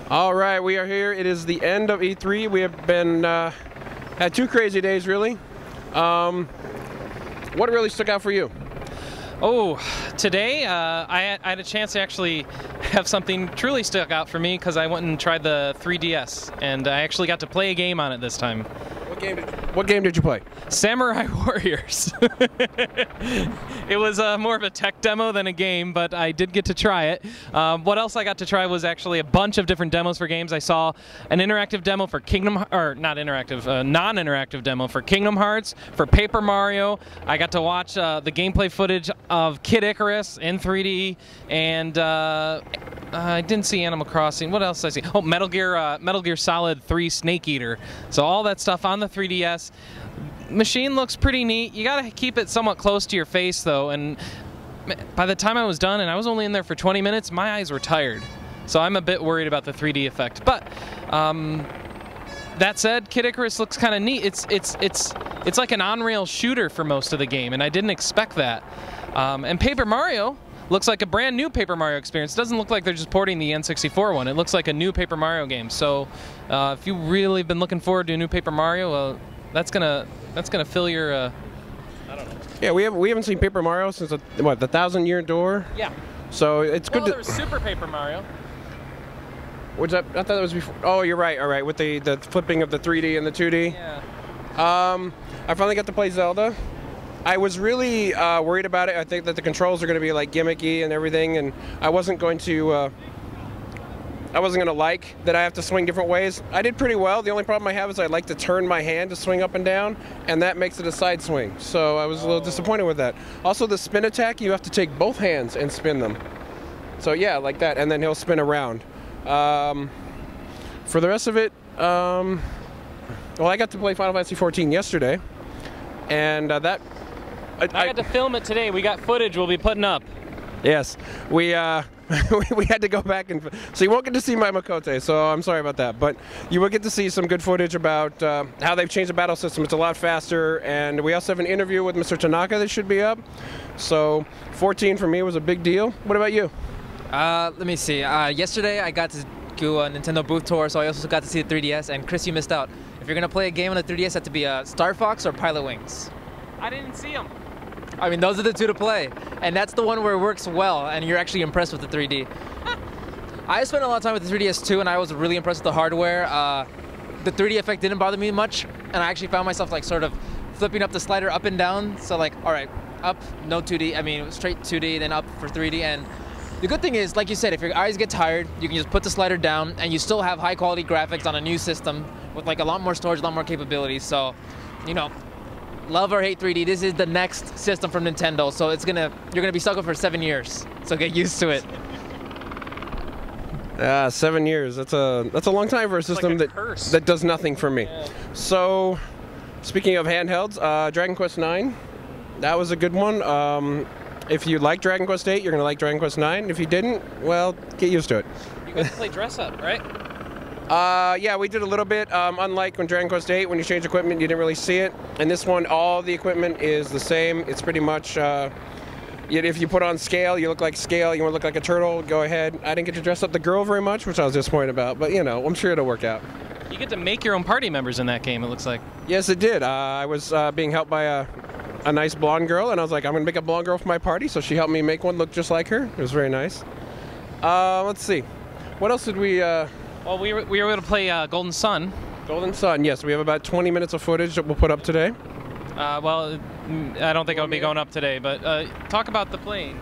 All right, we are here. It is the end of E3. We have been had 2 crazy days, really. What really stuck out for you? Oh, today I had a chance to actually have something truly stuck out for me because I went and tried the 3DS, and I actually got to play a game on it this time. What game did you play? Samurai Warriors. It was more of a tech demo than a game, but I did get to try it. What else I got to try was actually a bunch of different demos for games. I saw an interactive demo for non-interactive demo for Kingdom Hearts, for Paper Mario. I got to watch the gameplay footage of Kid Icarus in 3D, and I didn't see Animal Crossing. What else did I see? Oh, Metal Gear Solid 3 Snake Eater. So all that stuff on the 3DS. Machine looks pretty neat. You gotta keep it somewhat close to your face though, and by the time I was done, and I was only in there for 20 minutes, my eyes were tired. So I'm a bit worried about the 3D effect. But that said, Kid Icarus looks kind of neat. It's like an on-rail shooter for most of the game, and I didn't expect that. And Paper Mario looks like a brand new Paper Mario experience. It doesn't look like they're just porting the N64 one. It looks like a new Paper Mario game. So if you really been looking forward to a new Paper Mario, well, that's gonna fill your I don't know. Yeah, we haven't seen Paper Mario since the 1,000-Year Door. Yeah. So it's good. There was Super Paper Mario. What's that? I thought that was before. Oh, you're right. All right, with the flipping of the 3D and the 2D. Yeah. I finally got to play Zelda. I was really worried about it. I think that the controls are going to be like gimmicky and everything, and I wasn't going to like that I have to swing different ways. I did pretty well. The only problem I have is I like to turn my hand to swing up and down, and that makes it a side swing. So I was a little disappointed with that. Also, the spin attack, you have to take both hands and spin them. So yeah, like that, and then he'll spin around. For the rest of it, well, I got to play Final Fantasy XIV yesterday, and I got to film it today. We got footage we'll be putting up. Yes, we we had to go back and so you won't get to see my Makote, so I'm sorry about that, but you will get to see some good footage about how they've changed the battle system. It's a lot faster, and we also have an interview with Mr. Tanaka that should be up. So 14 for me was a big deal. What about you? Let me see. Yesterday I got to do a Nintendo booth tour, so I also got to see the 3DS. And Chris, you missed out. If you're gonna play a game on the 3DS, it had to be Star Fox or Pilot Wings. I didn't see them. I mean, those are the 2 to play, and that's the one where it works well, and you're actually impressed with the 3D. I spent a lot of time with the 3DS too, and I was really impressed with the hardware. The 3D effect didn't bother me much, and I actually found myself like sort of flipping up the slider up and down. So like, all right, up, no 2D. I mean, straight 2D, then up for 3D. And the good thing is, like you said, if your eyes get tired, you can just put the slider down, and you still have high quality graphics on a new system with like a lot more storage, a lot more capabilities. So, you know, love or hate 3D, this is the next system from Nintendo, so you're gonna be stuck with it for 7 years. So get used to it. 7 years. That's a long time for a system that does nothing for me. Yeah. So, speaking of handhelds, Dragon Quest IX, that was a good one. If you like Dragon Quest VIII, you're gonna like Dragon Quest IX. If you didn't, well, get used to it. You got to play dress up, right? Yeah, we did a little bit. Unlike when Dragon Quest VIII, when you change equipment, you didn't really see it. And this one, all the equipment is the same. It's pretty much, if you put on scale, you look like scale. You want to look like a turtle, go ahead. I didn't get to dress up the girl very much, which I was disappointed about. But, you know, I'm sure it'll work out. You get to make your own party members in that game, it looks like. Yes, it did. I was being helped by a nice blonde girl, and I was like, I'm going to make a blonde girl for my party. So she helped me make one look just like her. It was very nice. Let's see. What else did we... Well, we were able to play Golden Sun. Golden Sun, yes. We have about 20 minutes of footage that we'll put up today. Well, I don't think I'll be going up today, but talk about the plane.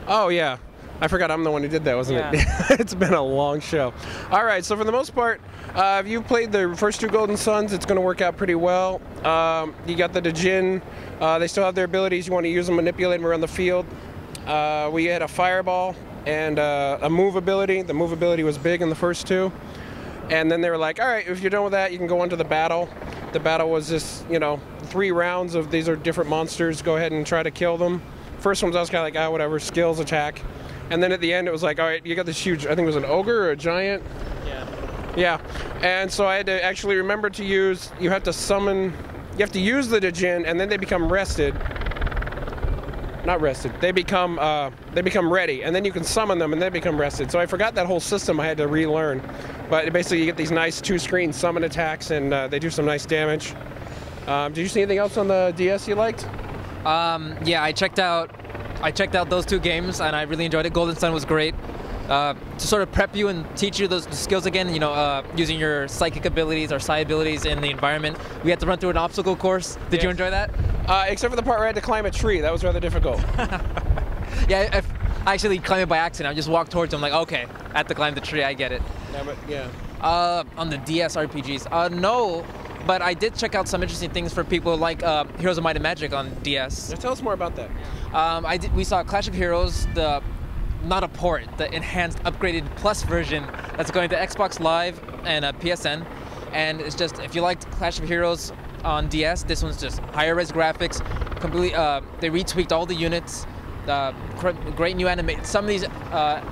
Oh, yeah. I forgot I'm the one who did that, wasn't it? It's been a long show. All right, so for the most part, if you've played the first 2 Golden Suns, it's going to work out pretty well. You got the Djinn. They still have their abilities. You want to use them, manipulate them around the field. We had a fireball and a move ability. The move ability was big in the first 2. And then they were like, all right, if you're done with that, you can go on to the battle. The battle was just, 3 rounds of these are different monsters. Go ahead and try to kill them. First ones I was kind of like, whatever, skills, attack. And then at the end it was like, all right, you got this huge, I think it was an ogre or a giant. Yeah. Yeah. And so I had to actually remember to use, you have to use the Djinn, and then they become rested. Not rested. They become ready, and then you can summon them, and they become rested. So I forgot that whole system. I had to relearn. But basically, you get these nice 2-screen summon attacks, and they do some nice damage. Did you see anything else on the DS you liked? Yeah, I checked out those 2 games, and I really enjoyed it. Golden Sun was great. To sort of prep you and teach you those skills again, using your psychic abilities or psi abilities in the environment. We had to run through an obstacle course. Did you enjoy that? Except for the part where I had to climb a tree. That was rather difficult. Yeah, I actually climbed it by accident. I just walked towards it. I'm like, okay, I have to climb the tree. I get it. Yeah. On the DS RPGs, no, but I did check out some interesting things for people like Heroes of Might and Magic on DS. Tell us more about that. We saw Clash of Heroes, not a port, the enhanced, upgraded Plus version that's going to Xbox Live and PSN. And it's just, if you liked Clash of Heroes on DS, this one's just higher res graphics, completely. They retweaked all the units. Great new animation. Some of these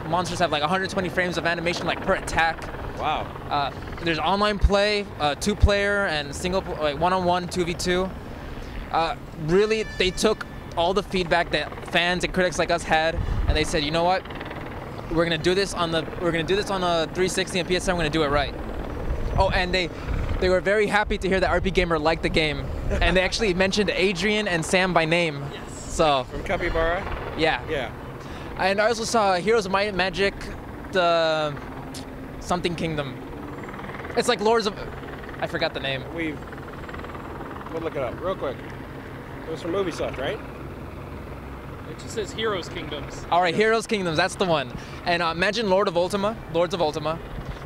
monsters have like 120 frames of animation, like per attack. Wow. There's online play, 2-player and single, like 1-on-1, 2v2. Really, they took all the feedback that fans and critics like us had, and they said, you know what, we're gonna do this on a 360 and PSN. We're gonna do it right. Oh, and they were very happy to hear that RPGamer liked the game, and they actually mentioned Adrian and Sam by name. Yes. So from Capybara. Yeah. Yeah. And I also saw Heroes of Might and Magic, the something Kingdom. It's like Lords of, I forgot the name. We'll look it up real quick. It was from Ubisoft, right? It just says Heroes Kingdoms. All right, Heroes Kingdoms, that's the one. And imagine Lords of Ultima,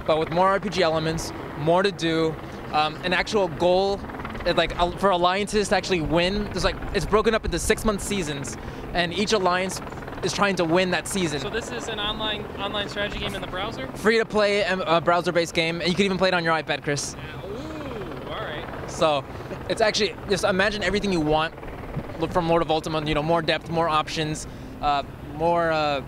but with more RPG elements, more to do, an actual goal, for alliances to actually win. It's broken up into 6-month seasons, and each alliance is trying to win that season. So this is an online strategy game in the browser? Free to play, a browser-based game, and you can even play it on your iPad, Chris. Ooh, all right. So it's actually, just imagine everything you want from Lord of Ultima, more depth, more options, more,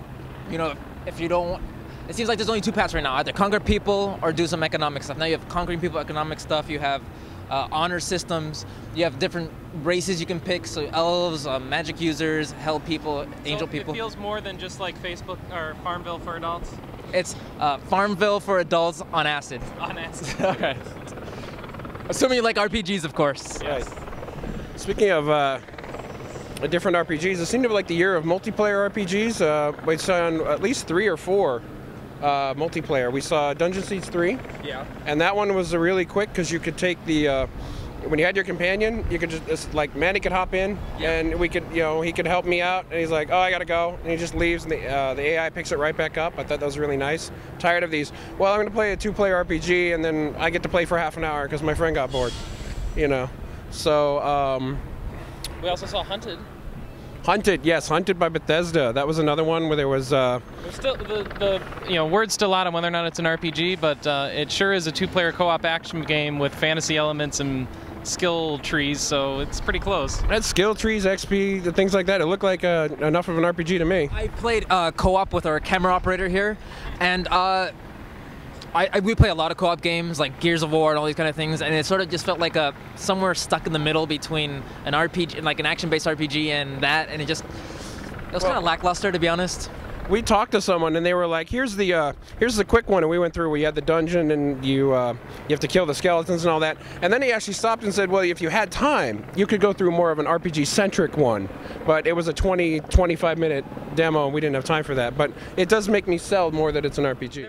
if you don't, it seems like there's only 2 paths right now, either conquer people or do some economic stuff. Now you have conquering people, economic stuff, you have honor systems, you have different races you can pick, so elves, magic users, hell people, angel people. It feels more than just like Facebook or Farmville for adults? It's Farmville for adults on acid. On acid. Okay. Assuming you like RPGs, of course. Yes. Speaking of different RPGs, it seemed to be like the year of multiplayer RPGs. We saw at least 3 or 4 multiplayer. We saw Dungeon Siege 3. Yeah. And that one was really quick because you could take the when you had your companion, you could just like Manny could hop in, and we could, he could help me out, and he's like, oh, I gotta go, and he just leaves, and the AI picks it right back up. I thought that was really nice. Tired of these. Well, I'm gonna play a 2-player RPG, and then I get to play for half an hour because my friend got bored. So. We also saw Hunted. Hunted, yes, Hunted by Bethesda. That was another one where there was. There's still word's still out on whether or not it's an RPG, but it sure is a 2-player co-op action game with fantasy elements and skill trees, so it's pretty close. It had skill trees, XP, the things like that. It looked like enough of an RPG to me. I played co-op with our camera operator here, and we play a lot of co-op games like Gears of War and all these kind of things, and it sort of just felt like somewhere stuck in the middle between an RPG, like an action-based RPG, and that, and it was kind of lackluster, to be honest. We talked to someone, and they were like, "Here's the quick one," and we went through. We had the dungeon, and you have to kill the skeletons and all that. And then he actually stopped and said, "Well, if you had time, you could go through more of an RPG-centric one." But it was a 25-minute demo, and we didn't have time for that. But it does make me sell more that it's an RPG.